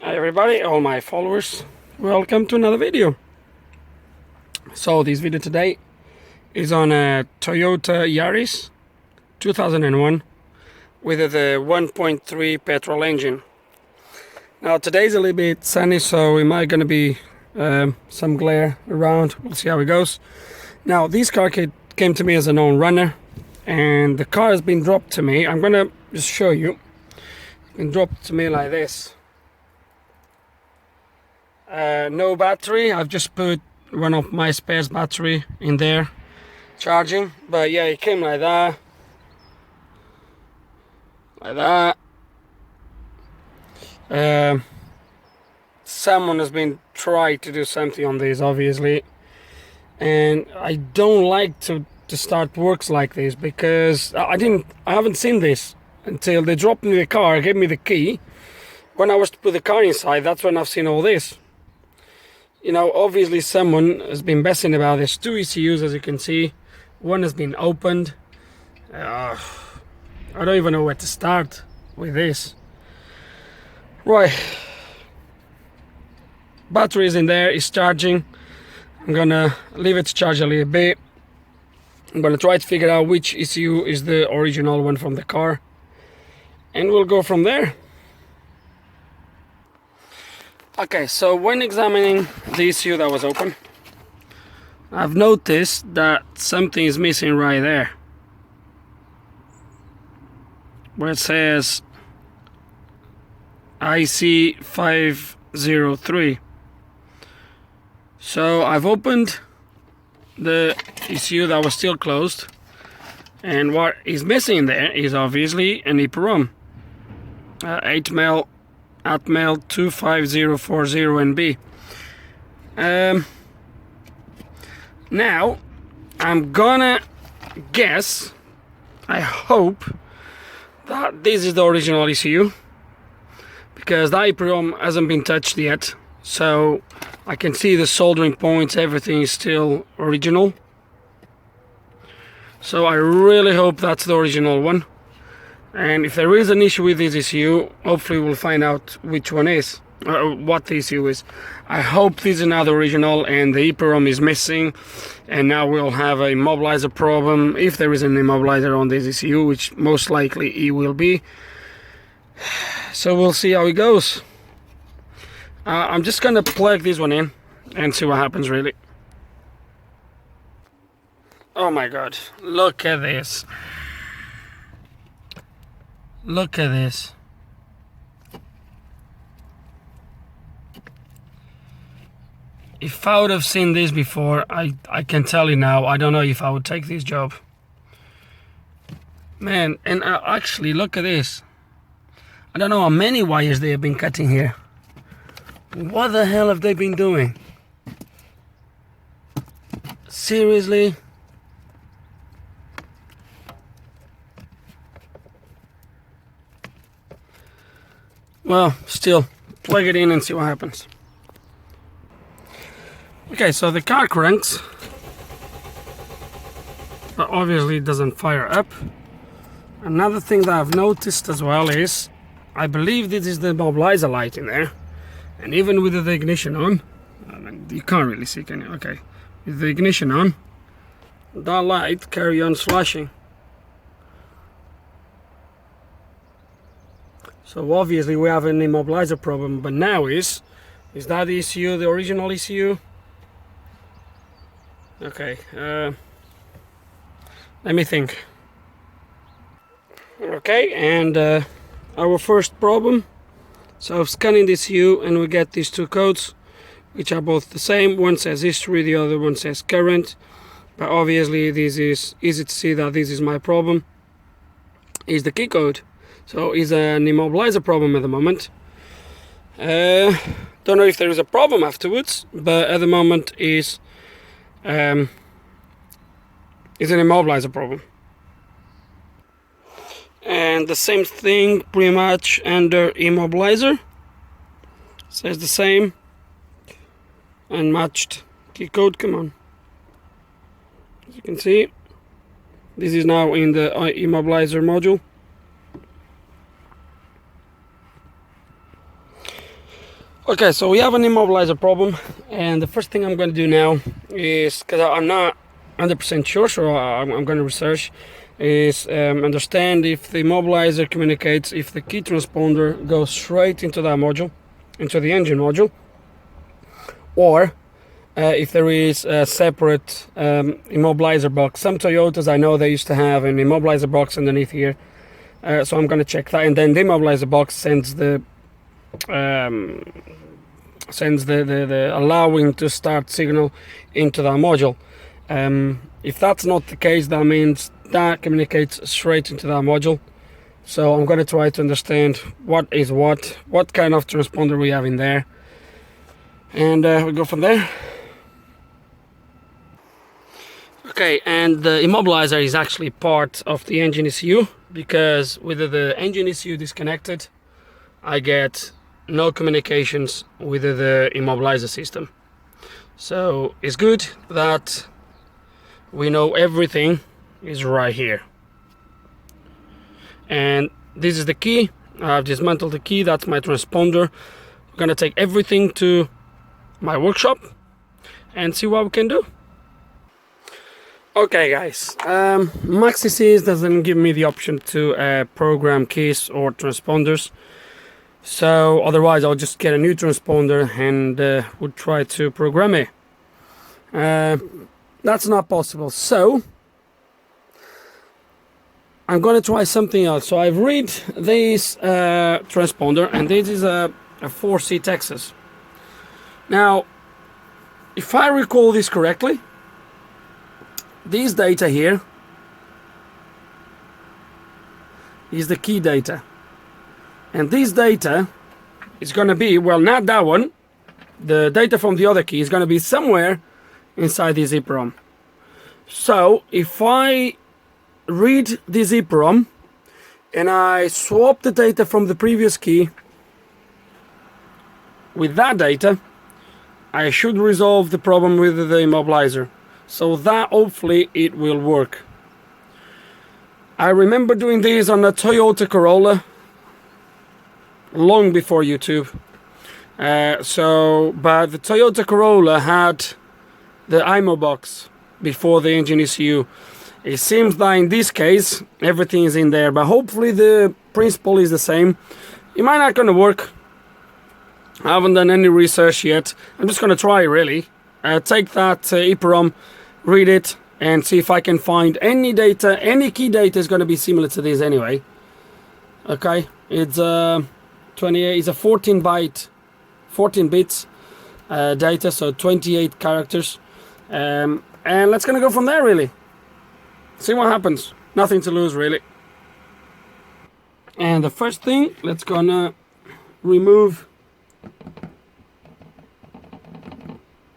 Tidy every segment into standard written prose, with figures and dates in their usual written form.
Hi everybody, all my followers, welcome to another video. So this video today is on a Toyota Yaris 2001 with the 1.3 petrol engine. Now today's a little bit sunny, so it might gonna be some glare around. We'll see how it goes. Now this car came to me as a known runner, and the car has been dropped to me. I'm gonna just show you. It's been dropped to me like this. No battery. I've just put one of my spares battery in there charging, but yeah, it came like that, someone has been trying to do something on this, obviously, and I don't like to start works like this because I haven't seen this until they dropped me the car, gave me the key. When I was to put the car inside, that's when I've seen all this. You know, obviously someone has been messing about. There's two ECUs, as you can see. One has been opened. I don't even know where to start with this. Right. Battery is in there, it's charging. I'm gonna leave it to charge a little bit. I'm gonna try to figure out which ECU is the original one from the car, and we'll go from there. Okay, so when examining the ECU that was open, I've noticed that something is missing right there, where it says IC503. So I've opened the ECU that was still closed, and what is missing there is obviously an EEPROM 8mm Atmail 25040NB. Now I'm gonna guess, I hope that this is the original ECU, because the EEPROM hasn't been touched yet, so I can see the soldering points, everything is still original. So I really hope that's the original one. And if there is an issue with this ECU, hopefully we'll find out which one is, what the ECU is. I hope this is not the original and the EEPROM is missing, and now we'll have a immobilizer problem, if there is an immobilizer on this ECU, which most likely it will be. So we'll see how it goes. I'm just gonna plug this one in and see what happens, really. Oh my god, look at this. Look at this. If I would have seen this before, I can tell you now, I don't know if I would take this job. Man, and actually, look at this. I don't know how many wires they have been cutting here. What the hell have they been doing? Seriously? Well, still, plug it in and see what happens. Okay, so the car cranks, but obviously it doesn't fire up. Another thing that I've noticed as well is, I believe this is the immobilizer light in there, and even with the ignition on, I mean, you can't really see, can you? Okay, with the ignition on, that light carry on flashing. So obviously we have an immobilizer problem, but now is that the ECU, the original ECU? Okay, let me think. Okay, and our first problem. So scanning the ECU, and we get these two codes, which are both the same. One says history, the other one says current. But obviously this is easy to see that this is my problem. Is the key code. So it's an immobilizer problem at the moment. Don't know if there is a problem afterwards, but at the moment is an immobilizer problem. And the same thing pretty much under immobilizer. Says the same. Unmatched key code, come on. As you can see, this is now in the immobilizer module. Okay, so we have an immobilizer problem, and the first thing I'm going to do now is, because I'm not 100% sure, so I'm going to research, is understand if the immobilizer communicates, if the key transponder goes straight into that module, into the engine module, or if there is a separate immobilizer box. Some Toyotas, I know they used to have an immobilizer box underneath here, so I'm going to check that, and then the immobilizer box sends the allowing to start signal into that module. If that's not the case, that means that communicates straight into that module. So I'm going to try to understand what is what kind of transponder we have in there, and we'll go from there. Okay, and the immobilizer is actually part of the engine ECU, because with the engine ECU disconnected, I get no communications with the immobilizer system. So it's good that we know everything is right here. And this is the key. I've dismantled the key. That's my transponder. I'm gonna take everything to my workshop and see what we can do. Okay guys, MaxiSys doesn't give me the option to program keys or transponders. So otherwise I'll just get a new transponder and would try to program it. That's not possible. So I'm going to try something else. So I've read this transponder, and this is a 4C Texas. Now, if I recall this correctly, this data here is the key data. And this data is going to be, well, not that one. The data from the other key is going to be somewhere inside this EEPROM. So if I read this EEPROM and I swap the data from the previous key with that data, I should resolve the problem with the immobilizer. So that hopefully it will work. I remember doing this on a Toyota Corolla long before YouTube. But the Toyota Corolla had the IMO box before the engine ECU. It seems that in this case everything is in there, but hopefully the principle is the same. It might not gonna work. I haven't done any research yet. I'm just gonna try really. Take that EEPROM, read it, and see if I can find any data. Any key data is gonna be similar to this anyway. Okay, it's 28 is a 14 bits data, so 28 characters, and let's gonna go from there really. See what happens. Nothing to lose really. And the first thing, let's gonna remove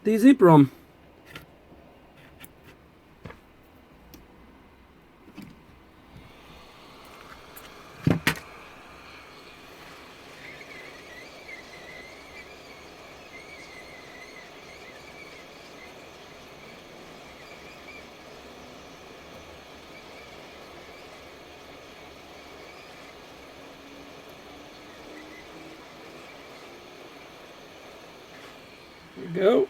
this EEPROM. Go.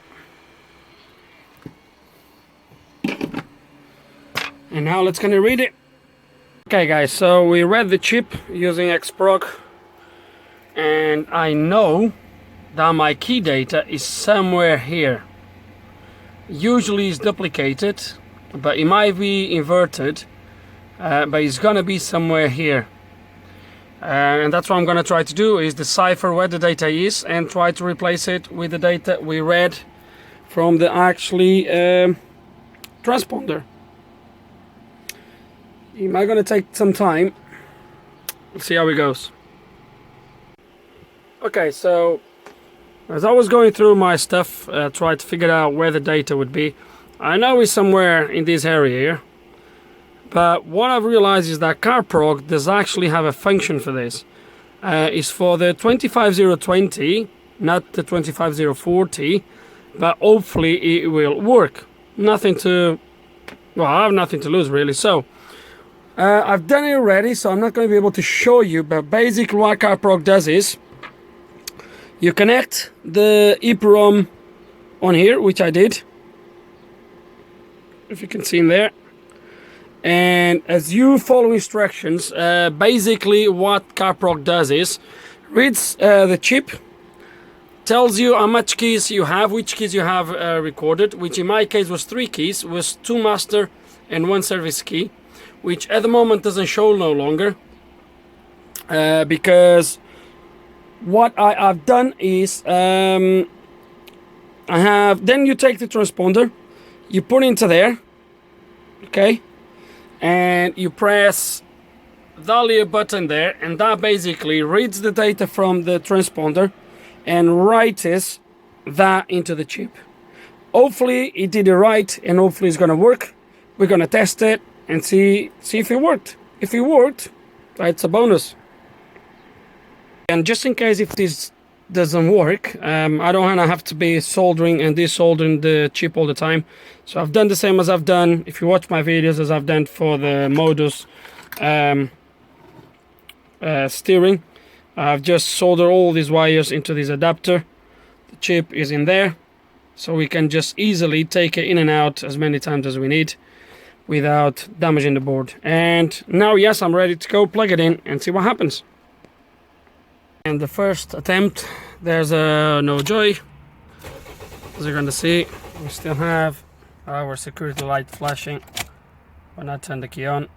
And now let's gonna read it. Okay guys, so we read the chip using X-PROG, and I know that my key data is somewhere here. Usually it's duplicated, but it might be inverted, but it's gonna be somewhere here. And that's what I'm gonna try to do, is decipher where the data is and try to replace it with the data we read from the actually transponder. It might gonna take some time. Let's see how it goes. Okay, so as I was going through my stuff, try to figure out where the data would be. I know it's somewhere in this area here. But what I've realized is that EEPROM does actually have a function for this. It's for the 25020, not the 25040, but hopefully it will work. Nothing to, well, I have nothing to lose really. So I've done it already, so I'm not going to be able to show you, but basically what EEPROM does is You connect the EEPROM on here, which I did, if you can see in there. And as you follow instructions, basically what EEPROG does is reads the chip, tells you how much keys you have, which keys you have recorded, which in my case was 3 keys, was 2 master and 1 service key, which at the moment doesn't show no longer, because what I've done is then you take the transponder, you put it into there, okay, and you press the little button there, and that basically reads the data from the transponder and writes that into the chip. Hopefully it did it right, and hopefully it's gonna work. We're gonna test it and see if it worked. If it worked, it's a bonus. And just in case if this doesn't work, I don't wanna have to be soldering and desoldering the chip all the time. So I've done the same as I've done, if you watch my videos, as I've done for the Modus steering. I've just soldered all these wires into this adapter. The chip is in there, so we can just easily take it in and out as many times as we need without damaging the board. And now, yes, I'm ready to go plug it in and see what happens. And the first attempt, there's no joy. As you're gonna see, we still have our security light flashing when I turn the key on,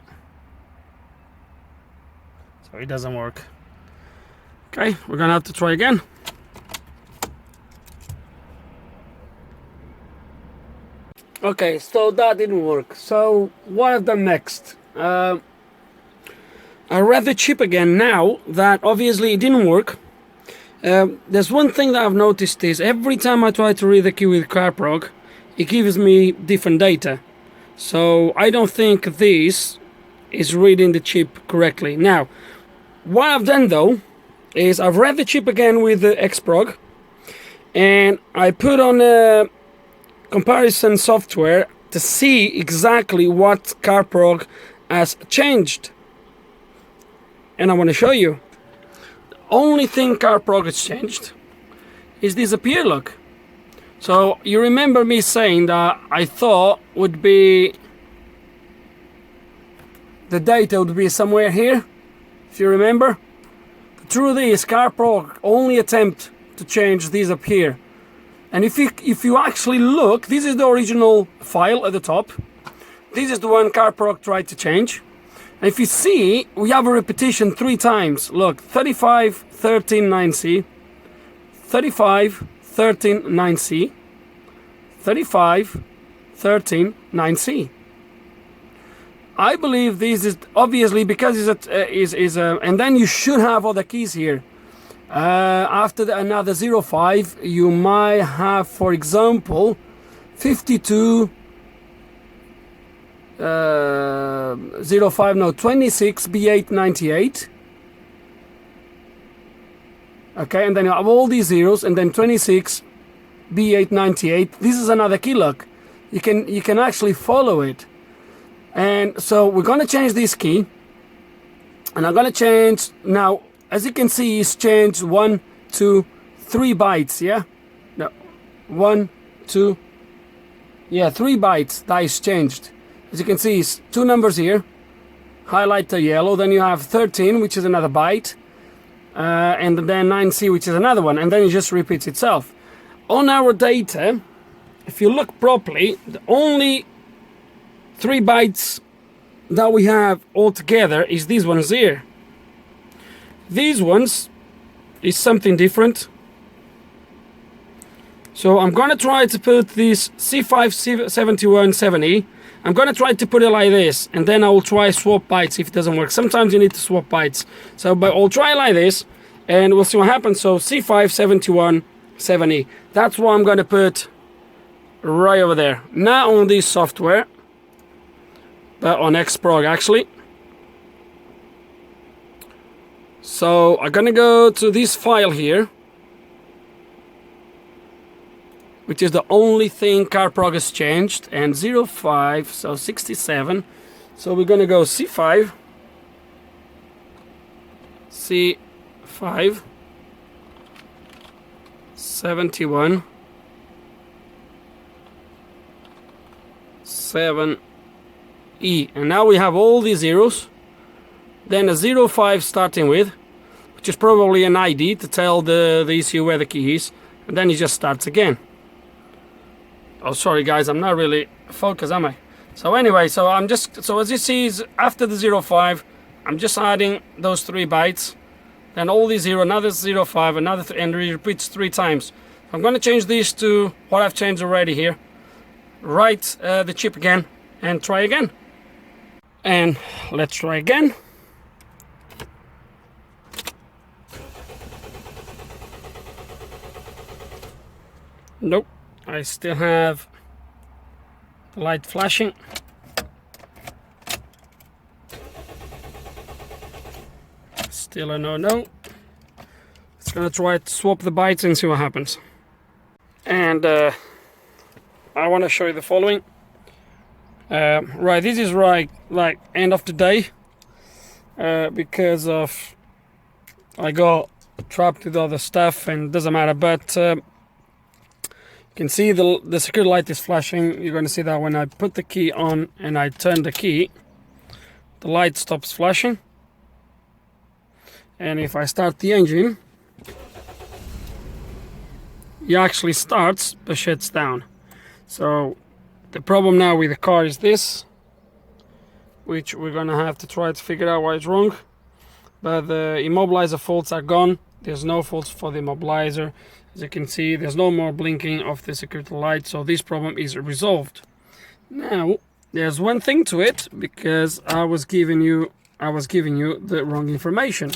so it doesn't work. Okay, we're gonna have to try again. Okay, so that didn't work. So what I've done next, I read the chip again now that obviously it didn't work. There's one thing that I've noticed is every time I try to read the key with EEPROG, it gives me different data. So I don't think this is reading the chip correctly. Now, what I've done though is I've read the chip again with the X-PROG, and I put on a comparison software to see exactly what EEPROG has changed. And I want to show you. The only thing EEPROG has changed is this appear look. So you remember me saying that I thought would be the data would be somewhere here, if you remember. Through this, EEPROG only attempt to change these up here. And if you actually look, this is the original file at the top. This is the one EEPROG tried to change. And if you see, we have a repetition 3 times. Look, 35, 13, 9C, 35, 13, 9C, 35, 13, 9C. I believe this is obviously because it's and then you should have other keys here. After another 05, you might have, for example, 52, 05, no, 26, B898. Okay, and then you have all these zeros, and then 26, B898. This is another key lock. You can actually follow it. And so we're going to change this key, and I'm going to change now. As you can see, it's changed 1, 2, 3 bytes. Yeah, no, 1, 2, yeah, 3 bytes. That is changed. As you can see, it's 2 numbers here, highlight the yellow. Then you have 13, which is another byte, and then 9C, which is another one, and then it just repeats itself. On our data, if you look properly, the only 3 bytes that we have altogether is these ones here. These ones is something different. So I'm gonna try to put this C57170. I'm gonna try to put it like this, and then I will try swap bytes if it doesn't work. Sometimes you need to swap bytes. So, but I'll try like this, and we'll see what happens. So C57170. That's what I'm gonna put right over there. Not on this software, but on X-PROG actually. So I'm gonna go to this file here, which is the only thing EEPROG has changed, and 05, so 67. So we're gonna go C5, C5, 71 7 E, and now we have all these zeros, then a 05 starting with, which is probably an ID to tell the ECU where the key is, and then it just starts again. Oh, sorry guys, I'm not really focused, am I? So anyway, so as you see, is after the 05, I'm just adding those 3 bytes, then all these 0, another 05, another 3, and it repeats 3 times. I'm going to change these to what I've changed already here. Write the chip again and try again. And let's try again. Nope, I still have the light flashing. Still a no-no. It's gonna try to swap the bytes and see what happens. And I want to show you the following. Right, this is right, like end of the day, because of I got trapped with other stuff and doesn't matter. But you can see the security light is flashing. You're going to see that when I put the key on and I turn the key, the light stops flashing. And if I start the engine, it actually starts but shuts down. So the problem now with the car is this, which we're gonna have to try to figure out why it's wrong. But the immobilizer faults are gone. There's no faults for the immobilizer. As you can see, there's no more blinking of the security light, so this problem is resolved. Now there's one thing to it, because I was giving you the wrong information.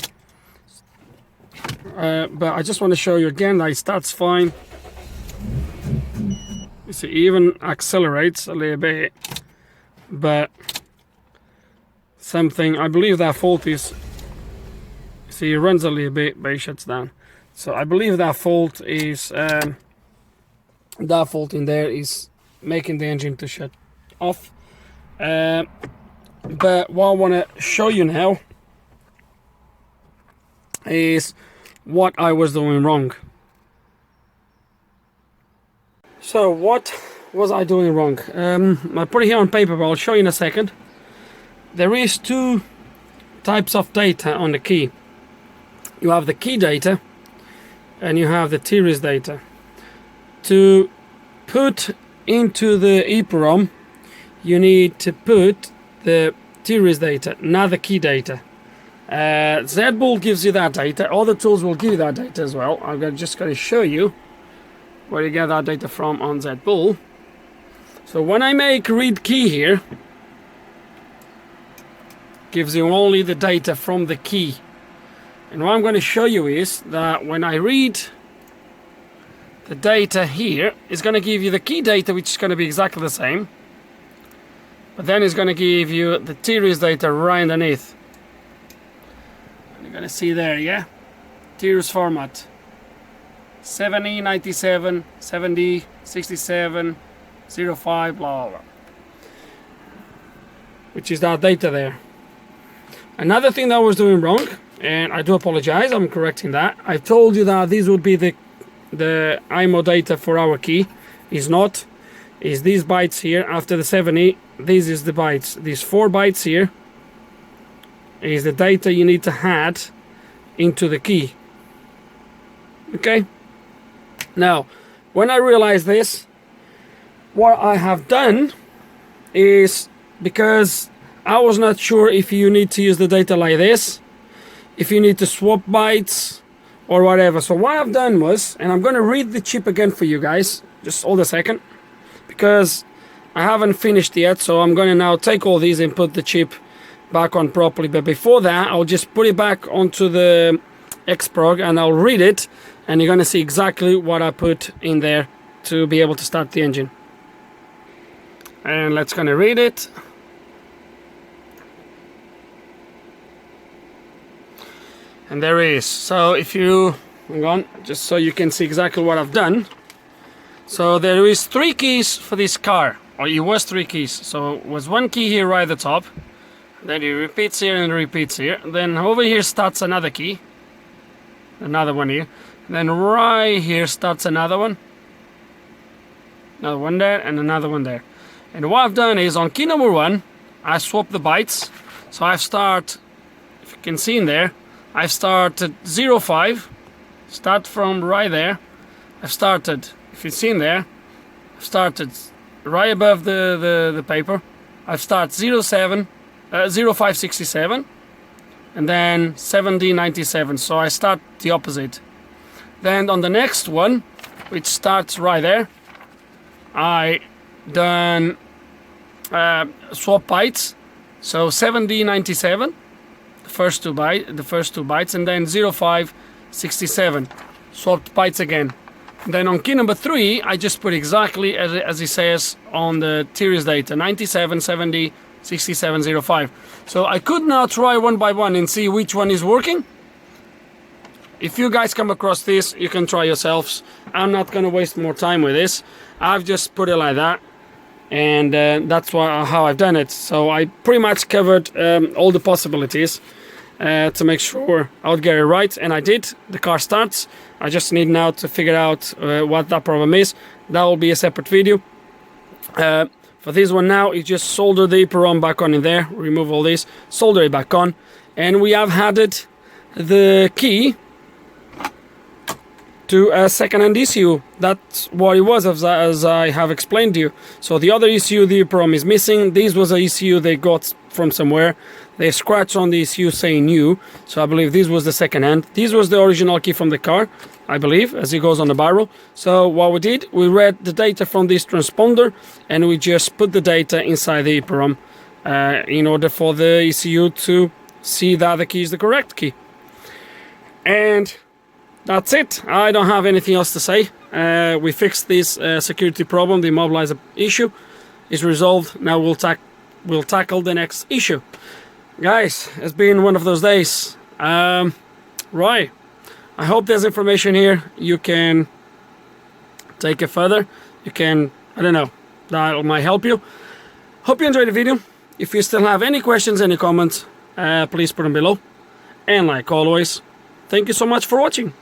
But I just want to show you again that it starts fine. You see, it even accelerates a little bit, but something, I believe that fault is, see, it runs a little bit but it shuts down. So I believe that fault is that fault in there is making the engine to shut off. But what I want to show you now is what I was doing wrong. So what was I doing wrong? I put it here on paper, but I'll show you in a second. There is 2 types of data on the key. You have the key data and you have the T-RIS data. To put into the EEPROM, you need to put the T-RIS data, not the key data. Z-Bull gives you that data. Other tools will give you that data as well. I'm just going to show you where you get that data from on Z-Bull. So when I make read key here, gives you only the data from the key. And what I'm going to show you is that when I read the data here, it's going to give you the key data, which is going to be exactly the same. But then it's going to give you the T-RIS data right underneath. You're going to see there, yeah? T-RIS format. 7E, 97, 7D, 67, 05, blah, blah, blah. Which is that data there. Another thing that I was doing wrong, and I do apologize, I'm correcting that. I told you that these would be the IMO data for our key. Is not. Is these bytes here after the 7E. This is the bytes. These 4 bytes here is the data you need to add into the key. Okay? Now, when I realized this, what I have done is, because I was not sure if you need to use the data like this, if you need to swap bytes or whatever. So what I've done was, and I'm going to read the chip again for you guys, just hold a second, because I haven't finished yet. So I'm going to now take all these and put the chip back on properly. But before that, I'll just put it back onto the X-PROG and I'll read it, and you're going to see exactly what I put in there to be able to start the engine. And let's gonna read it. And there is. So if you hang on, just so you can see exactly what I've done. So there is 3 keys for this car, or it was 3 keys. So it was 1 key here right at the top, then it repeats here and repeats here, then over here starts another key, another one here, Then right here starts another one there, and another one there. And what I've done is on key number 1, I swapped the bytes. So I've started, if you can see in there, I've started 05, start from right there. I've started, if you see in there, I've started right above the paper. I've started 0567 and then 1797. So I start the opposite. Then on the next one, which starts right there, I done swap bytes. So 1797, the first two bytes, and then 0567, swapped bytes again. And then on key number 3, I just put exactly as it says on the Tirias data, 97, 70, 67, 05. So I could now try one by one and see which one is working. If you guys come across this, you can try yourselves. I'm not going to waste more time with this. I've just put it like that. And that's how I've done it. So I pretty much covered all the possibilities to make sure I would get it right. And I did. The car starts. I just need now to figure out what that problem is. That will be a separate video. For this one now, you just solder the EEPROM back on in there. Remove all this. Solder it back on. And we have added the key to a second-hand ECU. That's what it was, as I have explained to you. So the other ECU, the EEPROM, is missing. This was an ECU they got from somewhere. They scratched on the ECU saying new. So I believe this was the second-hand. This was the original key from the car, I believe, as it goes on the barrel. So what we did, we read the data from this transponder, and we just put the data inside the EEPROM in order for the ECU to see that the key is the correct key. And that's it. I don't have anything else to say. We fixed this security problem. The immobilizer issue is resolved. Now we'll tackle the next issue. Guys, it's been one of those days. Right. I hope there's information here you can take it further. You can, I don't know, that might help you. Hope you enjoyed the video. If you still have any questions, any comments, please put them below. And like always, thank you so much for watching.